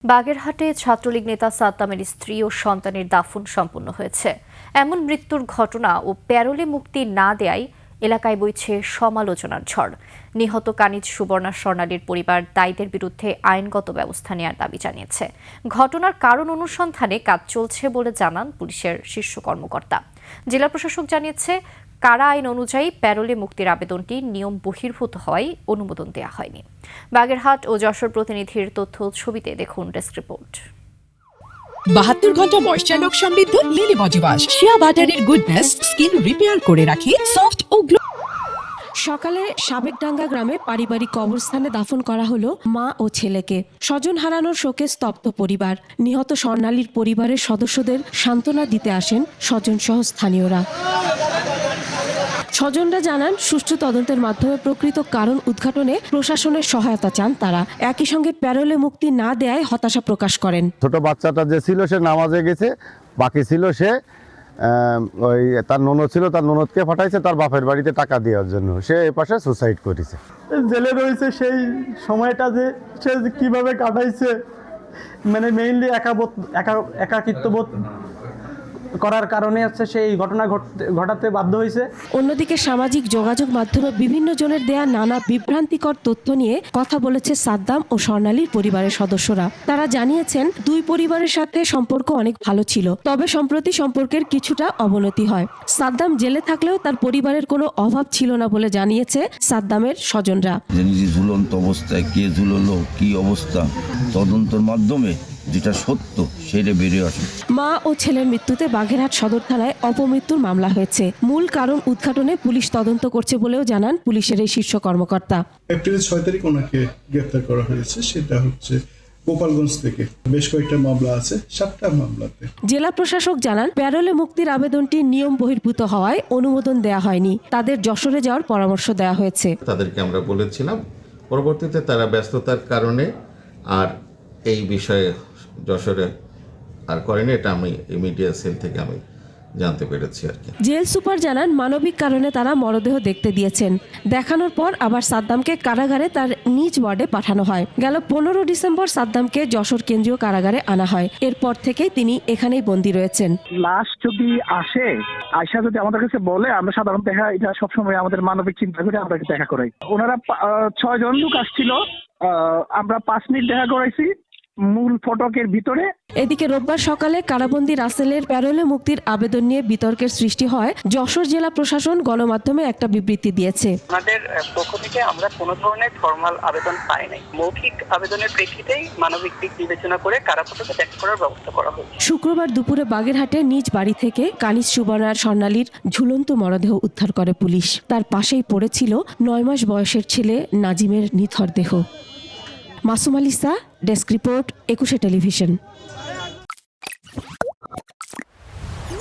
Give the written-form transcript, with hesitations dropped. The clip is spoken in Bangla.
বাগেরহাটে ছাত্রলীগ নেতা সাদ্দামের স্ত্রী ও সন্তানের দাফন সম্পন্ন হয়েছে। এমন মৃত্যুর ঘটনা ও প্যারোলে মুক্তি না দেয়ায় এলাকায় বইছে সমালোচনার ঝড়। নিহত কানিজ সুবর্ণা স্বর্ণালীর পরিবার দায়ীদের বিরুদ্ধে আইনগত ব্যবস্থা নেওয়ার দাবি জানিয়েছে। ঘটনার কারণ অনুসন্ধানে কাজ চলছে বলে জানান পুলিশের শীর্ষ কর্মকর্তা। জেলা প্রশাসক জানিয়েছে, কারা আইন অনুযায়ী প্যারোলে মুক্তির আবেদনটি নিয়ম বহির্ভূত হওয়ায় অনুমোদন দেওয়া হয়নি। বাগেরহাট ও যশোর প্রতিনিধির তথ্য ছবিতে দেখুন ডেস্ক রিপোর্ট। 72 ঘন্টা ময়েশ্চার লক সমৃদ্ধ লিলি বডি ওয়াশ, শিয়া বাটারের গুডনেস স্কিন রিপেয়ার করে রাখে সফট ও গ্লো। সকালে সাবেকডাঙ্গা গ্রামে পারিবারিক কবরস্থানে দাফন করা হলো মা ও ছেলেকে। স্বজন হারানোর শোকে স্তব্ধ পরিবার। নিহত স্বর্ণালীর পরিবারের সদস্যদের সান্ত্বনা দিতে আসেন স্বজন সহ স্থানীয়রা। স্বজনরা জানান, সুষ্ঠু তদন্তের মাধ্যমে প্রকৃত কারণ উদ্ঘাটনে প্রশাসনের সহায়তা চান তারা। একই সঙ্গে প্যারোলে মুক্তি না দেয়ায় হতাশা প্রকাশ করেন। ছোট বাচ্চাটা যে ছিল সে নামাজে গেছে, বাকি ছিল সে ওই তার ননদ ছিল, তার ননদকে পাঠাইছে তার বাপের বাড়িতে টাকা দেওয়ার জন্য। সে এ পাশে সুসাইড করেছে। জেলে রয়েছে, সেই সময়টা যে সে কিভাবে কাটাইছে, মানে মেইনলি একাকিত্ববোধ করার কারণে হচ্ছে সেই ঘটনা ঘটাতে বাধ্য হয়েছে। অন্যদিকে সামাজিক যোগাযোগ মাধ্যমে বিভিন্ন জনের দেয়া নানা বিভ্রান্তিকর তথ্য নিয়ে কথা বলেছে সাদ্দাম ও স্বর্ণালীর পরিবারের সদস্যরা। তারা জানিয়েছেন, দুই পরিবারের সাথে সম্পর্ক অনেক ভালো ছিল, তবে সম্প্রতি সম্পর্কের কিছুটা অবনতি হয়। সাদ্দাম জেলে থাকলেও তার পরিবারের কোনো অভাব ছিল না বলে জানিয়েছে সাদ্দামের স্বজনরা। যে ঝুলন্ত অবস্থায় কে ঝুললো, কি অবস্থা, তদন্তের মাধ্যমে যেটা সত্য সেটা বেরিয়ে আসে। মা ও ছেলের মৃত্যুতে বাগেরহাট সদর থানায় অপমৃত্যুর মামলা হয়েছে। মূল কারণ উদ্ঘাটনে পুলিশ তদন্ত করছে বলেও জানান পুলিশের এই শীর্ষ কর্মকর্তা। এপ্রিল 6 তারিখ ওনাকে গ্রেফতার করা হয়েছে। সেটা হচ্ছে গোপালগঞ্জ থেকে। বেশ কয়েকটা মামলা আছে, 7টা মামলাতে। জেলা প্রশাসক জানান, প্যারোলে মুক্তির আবেদনটি নিয়ম বহির্ভূত হওয়ায় অনুমোদন দেওয়া হয়নি। তাদের যশোরে যাওয়ার পরামর্শ দেওয়া হয়েছে। তাদেরকে আমরা বলেছিলাম, পরবর্তীতে তারা ব্যস্ততার কারণে আর এই বিষয়ে যশোরে আর করেনি। এটা আমি মিডিয়া সেল থেকে আমি জানতে পেরেছি আর কি। জেল সুপার জানান, মানবিক কারণে তারা মরদেহ দেখতে দিয়েছেন। দেখানোর পর আবার সাদ্দামকে কারাগারে তার নিজ ওয়ার্ডে পাঠানো হয়। গেল 15 ডিসেম্বর সাদ্দামকে যশোর কেন্দ্রীয় কারাগারে আনা হয়। এরপর থেকেই তিনি এখানেই বন্দী রয়েছেন। লাশ যদি আসে, আয়সা যদি আমাদের কাছে বলে, আমরা সাধারণত দেখা, এটা সবসময় আমাদের মানবিক চিন্তা করে আমরা দেখা করাই। ওনারা 6 জন লোক আসছিল, আমরা 5 মিনিট দেখা করাইছি মূল ফটকের ভিতরে। এদিকে রোববার সকালে কারাবন্দী রাসেলের প্যারোলে মুক্তির আবেদন নিয়ে বিতর্কের সৃষ্টি হয়। যশোর জেলা প্রশাসন গণমাধ্যমে একটা বিবৃতি দিয়েছে। আমাদের পক্ষ থেকে আমরা কোনো ধরনের ফরমাল আবেদন পাই নাই। মৌখিক আবেদনের প্রেক্ষিতেই মানবিক দিক বিবেচনা করে কারাফটকে ত্যাগ করার ব্যবস্থা করা হয়েছে। শুক্রবার দুপুরে বাগেরহাটে নিজ বাড়ি থেকে কানিজ সুবর্ণা স্বর্ণালীর ঝুলন্ত মরদেহ উদ্ধার করে পুলিশ। তার পাশেই পড়েছিল 9 মাস বয়সের ছেলে নাজিমের নিথর দেহ। Masum আলিসা, desk report, 21 television.